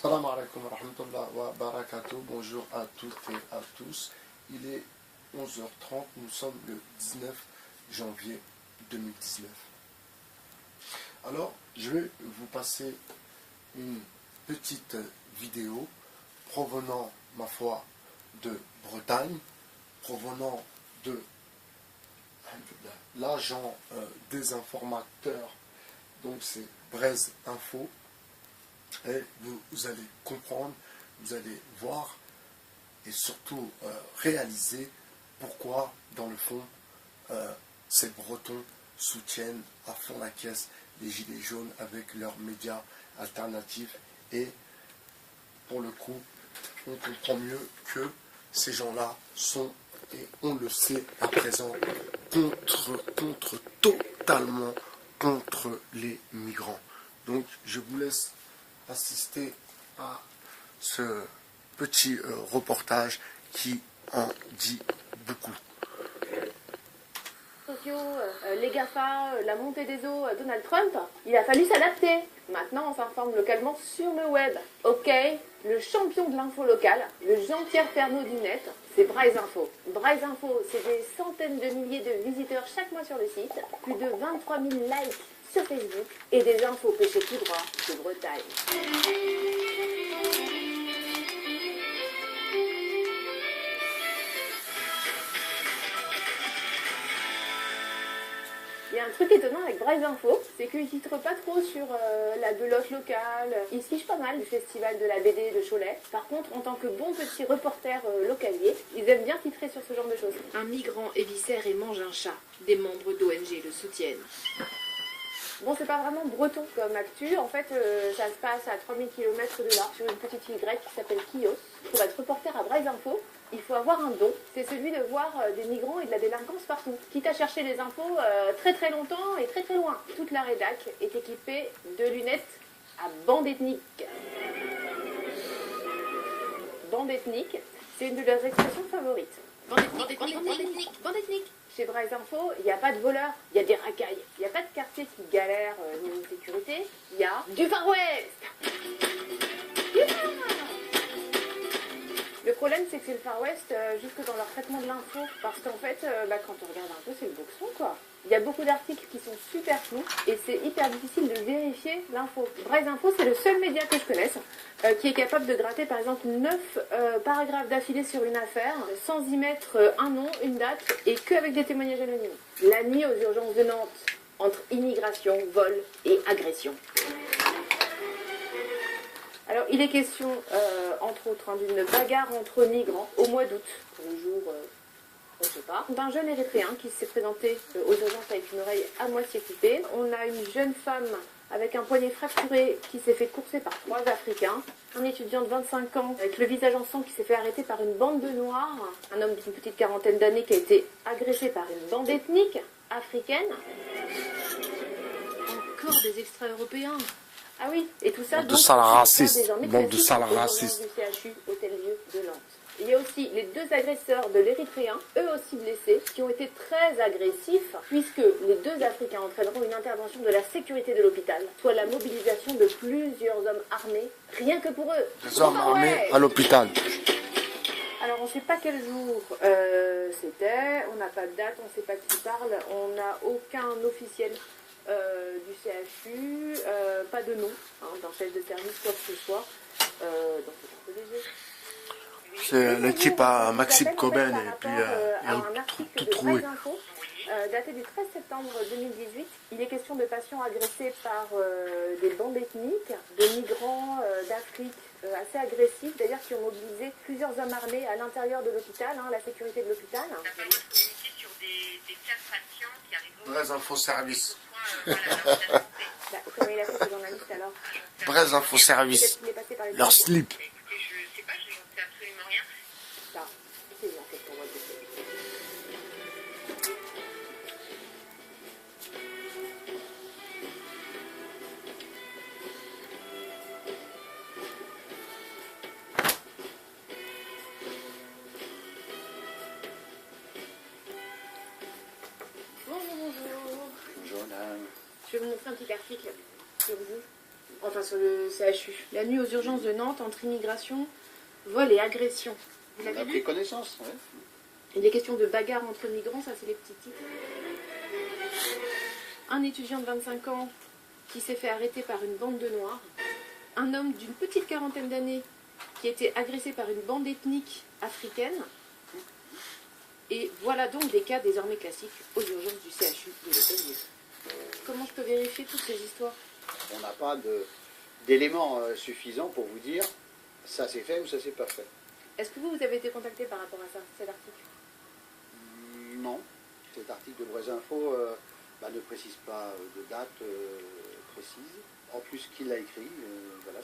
Salam alaikum wa rahmatullah wa barakatuh. Bonjour à toutes et à tous. Il est 11h30, nous sommes le 19 janvier 2019. Alors, je vais vous passer une petite vidéo provenant, ma foi, de Bretagne, provenant de l'agent des informateurs, donc c'est Braise Info. Et vous allez comprendre, vous allez voir et surtout réaliser pourquoi, dans le fond, ces Bretons soutiennent à fond la caisse les Gilets jaunes avec leurs médias alternatifs. Et pour le coup, on comprend mieux que ces gens-là sont, et on le sait à présent, totalement contre les migrants. Donc je vous laisse assister à ce petit reportage qui en dit beaucoup. Les GAFA, la montée des eaux, Donald Trump, il a fallu s'adapter. Maintenant, on s'informe localement sur le web. Ok, le champion de l'info locale, le Jean-Pierre Pernaut du net, c'est Braise Info. Braise Info, c'est des centaines de milliers de visiteurs chaque mois sur le site, plus de 23 000 likes sur Facebook et des infos pêchées tout droit de Bretagne. Il y a un truc étonnant avec Braise Info, c'est qu'ils ne titrent pas trop sur la belote locale. Ils se fichent pas mal du festival de la BD de Cholet. Par contre, en tant que bons petits reporters localiers, ils aiment bien titrer sur ce genre de choses. Un migrant éviscère et mange un chat. Des membres d'ONG le soutiennent. Bon, c'est pas vraiment breton comme actu. En fait, ça se passe à 3000 km de là, sur une petite île grecque qui s'appelle Chios. Pour être reporter à Braise Info, il faut avoir un don. C'est celui de voir des migrants et de la délinquance partout. Quitte à chercher les infos très très longtemps et très très loin. Toute la rédac est équipée de lunettes à bande ethnique. Bande ethnique, c'est une de leurs expressions favorites. Bande ethnique. Chez Braise Info, il n'y a pas de voleurs, il y a des racailles. Il n'y a pas de quartier qui galère niveau sécurité, il y a du Far West. Yeah. Le problème, c'est que c'est le Far West jusque dans leur traitement de l'info. Parce qu'en fait, quand on regarde un peu, c'est le boxon, quoi. Il y a beaucoup d'articles qui sont super flous et c'est hyper difficile de vérifier l'info. Braise Info, c'est le seul média que je connaisse qui est capable de gratter par exemple 9 paragraphes d'affilée sur une affaire sans y mettre un nom, une date et qu'avec des témoignages anonymes. La nuit aux urgences de Nantes, entre immigration, vol et agression. Alors, il est question, entre autres, d'une bagarre entre migrants au mois d'août, le jour, on ne sait pas, d'un jeune Érythréen qui s'est présenté aux urgences avec une oreille à moitié coupée. On a une jeune femme avec un poignet fracturé qui s'est fait courser par 3 Africains. Un étudiant de 25 ans avec le visage en sang qui s'est fait arrêter par une bande de noirs. Un homme d'une petite quarantaine d'années qui a été agressé par une bande ethnique africaine. Encore des extra-européens. Ah oui, et tout ça, Bande de sales racistes. Bande de sales racistes. Du CHU Hôtel-Dieu de Nantes. Il y a aussi les 2 agresseurs de l'Érythréen, eux aussi blessés, qui ont été très agressifs, puisque les 2 Africains entraîneront une intervention de la sécurité de l'hôpital, soit la mobilisation de plusieurs hommes armés, rien que pour eux. Des hommes armés à l'hôpital. Alors on ne sait pas quel jour c'était, on n'a pas de date, on ne sait pas qui parle, on n'a aucun officiel du CHU, pas de nom d'un chef de service, quoi que ce soit. Donc c'est un peu léger. C'est l'équipe à Maxime Coben et puis un article tout de trouvé. Braise Info, daté du 13 septembre 2018. Il est question de patients agressés par des bandes ethniques, de migrants d'Afrique assez agressifs, d'ailleurs qui ont mobilisé plusieurs hommes armés à l'intérieur de l'hôpital, la sécurité de l'hôpital. On a pas mal communiqué sur des cas de patients qui arrivent. Braise Info Service. Comment il a fait ce journaliste alors? Braise Info Service. Leur slip. Écoutez, je sais pas, je n'en sais absolument rien. Ça, c'est bien fait pour moi de faire. Bonjour. Je vais vous montrer un petit article sur vous. enfin sur le CHU. La nuit aux urgences de Nantes, entre immigration, vol et agression. Vous On l'avez a lu? pris connaissance, ouais. Il est question de bagarre entre migrants, ça c'est les petits titres. Un étudiant de 25 ans qui s'est fait arrêter par une bande de noirs. Un homme d'une petite quarantaine d'années qui a été agressé par une bande ethnique africaine. Et voilà donc des cas désormais classiques aux urgences du CHU de l'Hôtel-Dieu. Comment je peux vérifier toutes ces histoires? On n'a pas d'éléments suffisants pour vous dire ça c'est fait ou ça c'est pas fait. Est-ce que vous avez été contacté par rapport à ça, cet article? Non, cet article de Brésinfo ne précise pas de date précise. En plus, qui l'a écrit, voilà,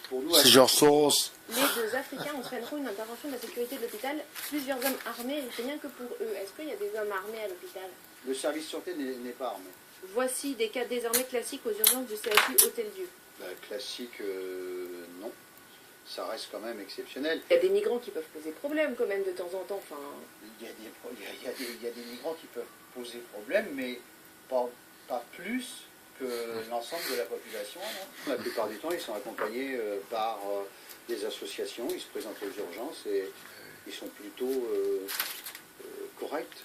pour nous... C'est genre Soros. Les deux Africains entraîneront une intervention de la sécurité de l'hôpital. Plusieurs hommes armés, rien que pour eux. Est-ce qu'il y a des hommes armés à l'hôpital? Le service sûreté n'est pas armé. Voici des cas désormais classiques aux urgences du CHU Hôtel-Dieu. Classique, non. Ça reste quand même exceptionnel. Il y a des migrants qui peuvent poser problème quand même de temps en temps. Enfin, Il y a des migrants qui peuvent poser problème, mais pas plus que l'ensemble de la population. Non. La plupart du temps, ils sont accompagnés par des associations, ils se présentent aux urgences et ils sont plutôt corrects.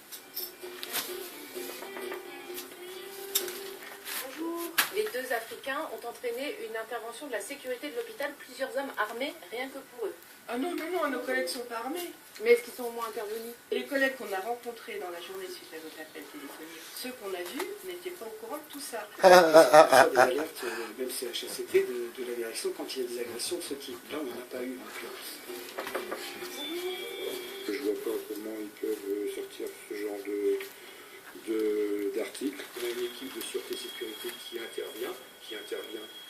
bonjour. Les deux Africains ont entraîné une intervention de la sécurité de l'hôpital. Plusieurs hommes armés, rien que pour eux. Ah non, non, non, nos collègues sont pas armés. Mais est-ce qu'ils sont au moins intervenus? Et les collègues qu'on a rencontrés dans la journée suite à votre appel téléphonique, ceux qu'on a vus n'étaient pas au courant de tout ça. C'est pour ça des alertes, même CHSCT, de la direction quand il y a des agressions de ce type. Là, on n'en a pas eu. Donc, je vois pas comment ils peuvent sortir ce genre d'article. on a une équipe de sûreté-sécurité qui intervient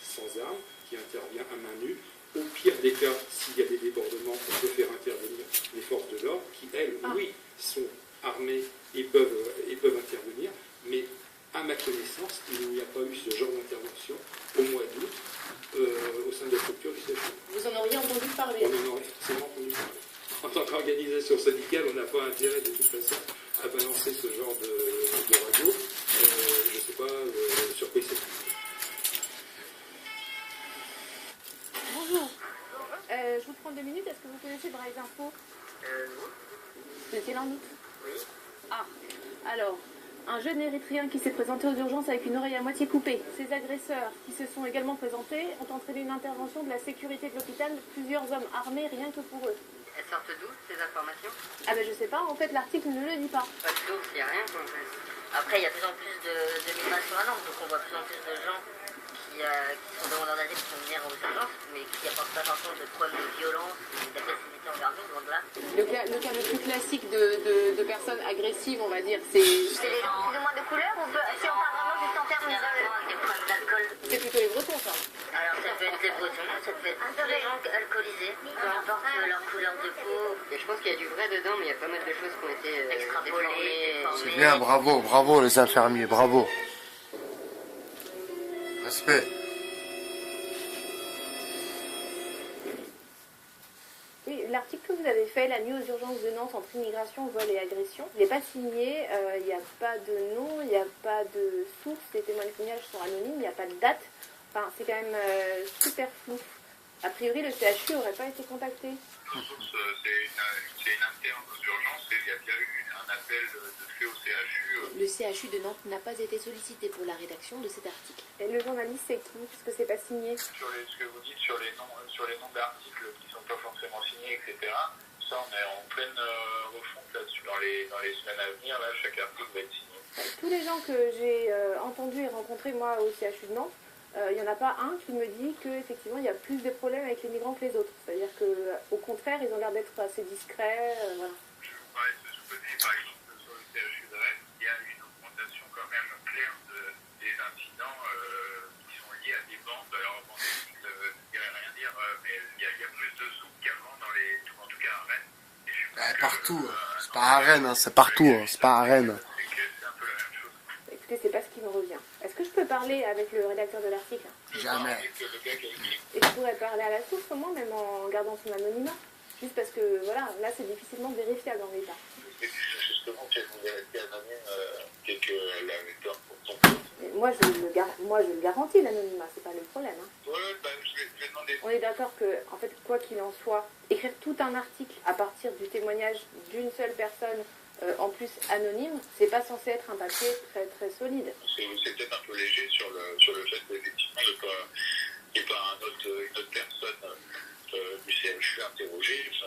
sans armes, qui intervient à main nue. Au pire des cas, s'il y a des débordements, on peut faire intervenir les forces de l'ordre qui, elles, oui, sont armées et peuvent intervenir. Mais à ma connaissance, il n'y a pas eu ce genre d'intervention au mois d'août au sein de la structure du CHU. Vous en auriez entendu parler? On en aurait forcément entendu parler. En tant qu'organisation syndicale, on n'a pas intérêt de toute façon à balancer ce genre de radio. Je ne sais pas sur quoi il s'est. Bonjour. Je vous prends 2 minutes. Est-ce que vous connaissez Brésinfo? Vous étiez là en août? Oui. Ah, alors, un jeune Érythréen qui s'est présenté aux urgences avec une oreille à moitié coupée. Ces agresseurs qui se sont également présentés ont entraîné une intervention de la sécurité de l'hôpital. Plusieurs hommes armés, rien que pour eux. Elles sortent d'où, ces informations? Ah ben je sais pas, en fait l'article ne le dit pas. Pas de source, il n'y a rien en fait. Après, il y a de plus en plus de migration à Nantes, donc on voit de plus en plus de gens qui sont demandeurs d'asile qui vont venir aux urgences, mais qui n'apportent pas forcément de problèmes de violence ou d'agressivité envers nous, loin de là. Le cas le plus classique de personnes agressives, on va dire, c'est... C'est les gens de moins de couleur ou si on parle vraiment juste en termes des problèmes d'alcool? C'est plutôt les Bretons, ça. Alors ça peut être les Bretons, ça peut être tous les gens alcoolisés, peu importe leur couleur de peau. Et je pense qu'il y a du vrai dedans, mais il y a pas mal de choses qui ont été Extrapolées, C'est bien, bravo, bravo les infirmiers, bravo. Respect. Oui, l'article que vous avez fait, la nuit aux urgences de Nantes entre immigration, vol et agression, il n'est pas signé, il n'y a pas de nom, il n'y a pas de source, les témoignages sont anonymes, il n'y a pas de date. Enfin, c'est quand même super flou. A priori, le CHU n'aurait pas été contacté. C'est une interne aux urgences et il y a bien eu un appel de fait au CHU. Le CHU de Nantes n'a pas été sollicité pour la rédaction de cet article. Et le journaliste, c'est qui? Parce que c'est pas signé. Ce que vous dites sur les noms d'articles qui ne sont pas forcément signés, etc. Ça, on est en pleine refonte là-dessus. Dans les semaines à venir, là, chaque article va être signé. Tous les gens que j'ai entendus et rencontrés, moi, au CHU de Nantes, il n'y en a pas un qui me dit qu'effectivement, il y a plus de problèmes avec les migrants que les autres. C'est-à-dire qu'au contraire, ils ont l'air d'être assez discrets. Voilà. Je vous parlais de ce côté, par exemple, sur le CHU de Rennes, il y a une augmentation quand même claire des incidents qui sont liés à des bandes. Alors, ça ne dirait rien dire, mais il y a plus de sous qu'avant, en tout cas à Rennes. Et je pense Partout, c'est pas à Rennes, c'est partout, c'est pas à Rennes. c'est un peu la même chose. Écoutez, c'est pas ce qui me revient. Est-ce que je peux parler avec le rédacteur de l'article? Jamais. Et je pourrais parler à la source au moins, même en gardant son anonymat. Juste parce que, voilà, là c'est difficilement vérifiable en l'état. Et puis justement, qu'elle vous a été anonyme, qu'elle avait peur pour son compte. Et moi, je le garantis, l'anonymat, c'est pas le problème. Hein. Ouais, ben, je vais demander. On est d'accord que, en fait, quoi qu'il en soit, écrire tout un article à partir du témoignage d'une seule personne, en plus anonyme, c'est pas censé être un papier très très solide. C'est peut-être un peu léger sur le fait qu'effectivement, il n'y ait pas une autre personne du CHU interrogée. Ça,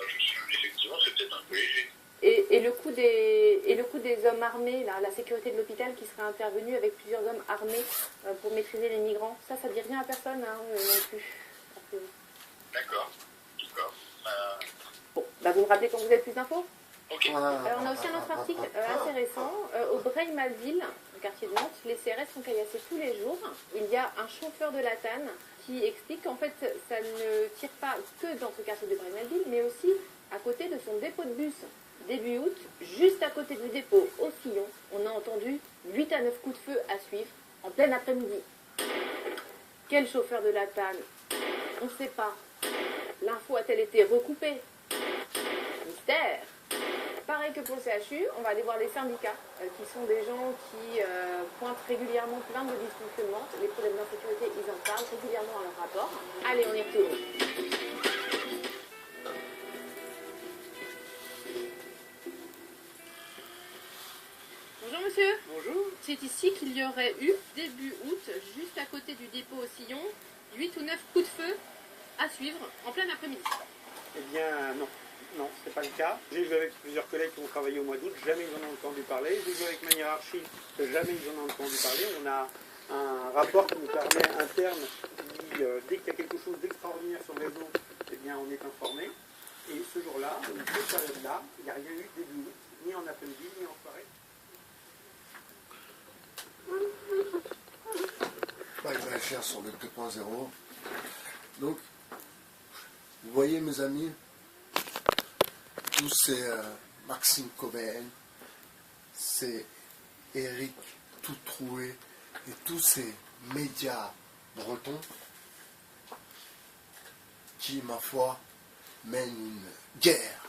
effectivement, c'est peut-être un peu léger. Et le coup des hommes armés, là, la sécurité de l'hôpital qui serait intervenue avec plusieurs hommes armés pour maîtriser les migrants, ça dit rien à personne hein, non plus. D'accord. Bon, bah vous me rappelez quand vous avez plus d'infos. Ok. On a aussi un autre article assez récent. Au Breil-Malville, au quartier de Nantes, les CRS sont caillassés tous les jours. Il y a un chauffeur de la TAN qui explique qu'en fait, ça ne tire pas que dans ce quartier de Breil-Malville, mais aussi à côté de son dépôt de bus. Début août, juste à côté du dépôt, au Sillon, on a entendu 8 à 9 coups de feu à suivre en plein après-midi. Quel chauffeur de la TAN? On ne sait pas. L'info a-t-elle été recoupée? Mystère. Pareil que pour le CHU, on va aller voir les syndicats, qui sont des gens qui pointent régulièrement plein de dysfonctionnements. Les problèmes d'insécurité, ils en parlent régulièrement dans leur rapport. Allez, on y retourne. Bonjour monsieur. Bonjour. C'est ici qu'il y aurait eu, début août, juste à côté du dépôt au Sillon, 8 ou 9 coups de feu à suivre en plein après-midi. Eh bien, non. Non, c'est pas le cas. J'ai vu avec plusieurs collègues qui ont travaillé au mois d'août, jamais ils en ont entendu parler. J'ai vu avec ma hiérarchie, jamais ils en ont entendu parler. On a un rapport qui nous permet interne, qui, dès qu'il y a quelque chose d'extraordinaire sur le réseau, eh bien, on est informé. Et ce jour-là, cette période-là, il n'y a rien eu début août, ni en après-midi, ni en soirée. Pas exagère sur le 2.0. Donc, vous voyez mes amis, tous ces Maxime Cohen, c'est Eric Toutroué et tous ces médias bretons qui, ma foi, mènent une guerre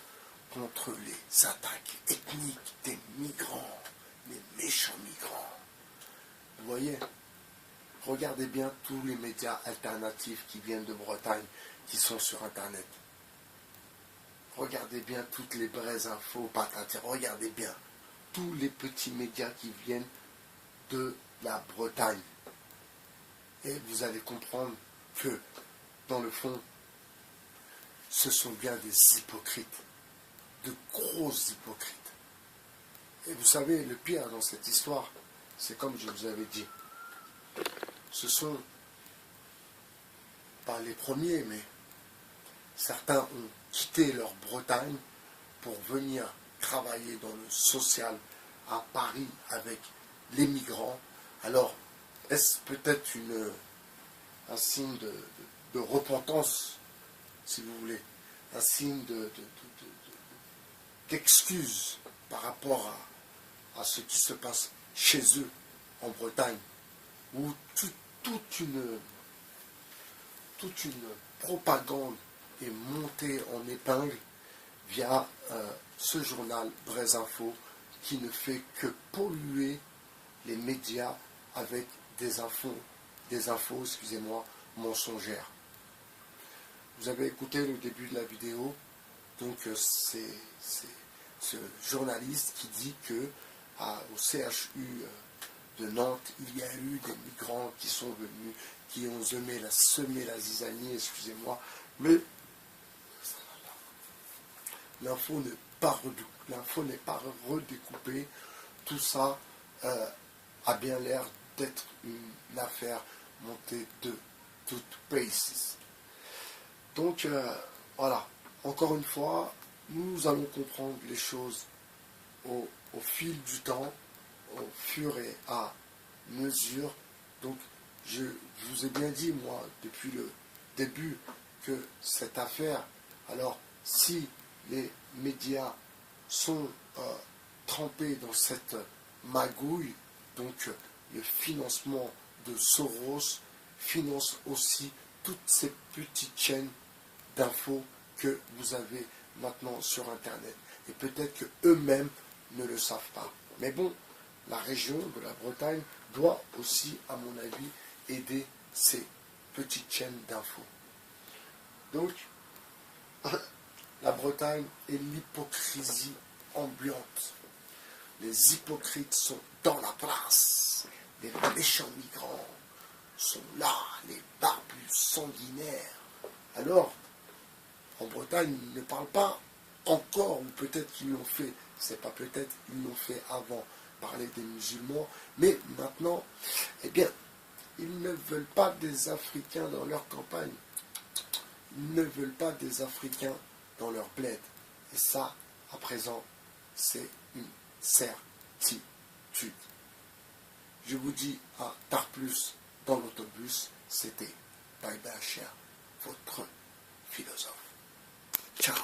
contre les attaques ethniques des migrants, les méchants migrants. Vous voyez, regardez bien tous les médias alternatifs qui viennent de Bretagne, qui sont sur Internet. Regardez bien toutes les vraies infos, regardez bien tous les petits médias qui viennent de la Bretagne. Et vous allez comprendre que, dans le fond, ce sont bien des hypocrites, de gros hypocrites. Et vous savez, le pire dans cette histoire, c'est comme je vous avais dit, ce sont pas les premiers, mais certains ont quitté leur Bretagne pour venir travailler dans le social à Paris avec les migrants. Alors, est-ce peut-être un signe de repentance, si vous voulez, un signe d'excuse par rapport à ce qui se passe chez eux en Bretagne, où toute une propagande est montée en épingle via ce journal Brésinfo qui ne fait que polluer les médias avec des infos, mensongères. Vous avez écouté le début de la vidéo, donc c'est ce journaliste qui dit que au CHU de Nantes, il y a eu des migrants qui sont venus, qui ont semé la zizanie, excusez-moi, mais l'info n'est pas redécoupée. Tout ça a bien l'air d'être une affaire montée de toutes pièces. Donc voilà, encore une fois, nous allons comprendre les choses au fil du temps, au fur et à mesure. Donc je vous ai bien dit, moi, depuis le début, que cette affaire, alors si les médias sont trempés dans cette magouille, donc le financement de Soros finance aussi toutes ces petites chaînes d'infos que vous avez maintenant sur Internet. Et peut-être qu'eux-mêmes ne le savent pas. Mais bon, la région de la Bretagne doit aussi, à mon avis, aider ces petites chaînes d'infos. Donc, la Bretagne est l'hypocrisie ambiante. Les hypocrites sont dans la place. Les méchants migrants sont là, les barbus sanguinaires. Alors, en Bretagne, ils ne parlent pas encore, ou peut-être qu'ils l'ont fait, c'est pas peut-être, ils l'ont fait avant, parler des musulmans, mais maintenant, eh bien, ils ne veulent pas des Africains dans leur campagne. Ils ne veulent pas des Africains dans leur bled. Et ça, à présent, c'est une certitude. Je vous dis à tard plus dans l'autobus, c'était Bye Bye Cher, votre philosophe. Ciao.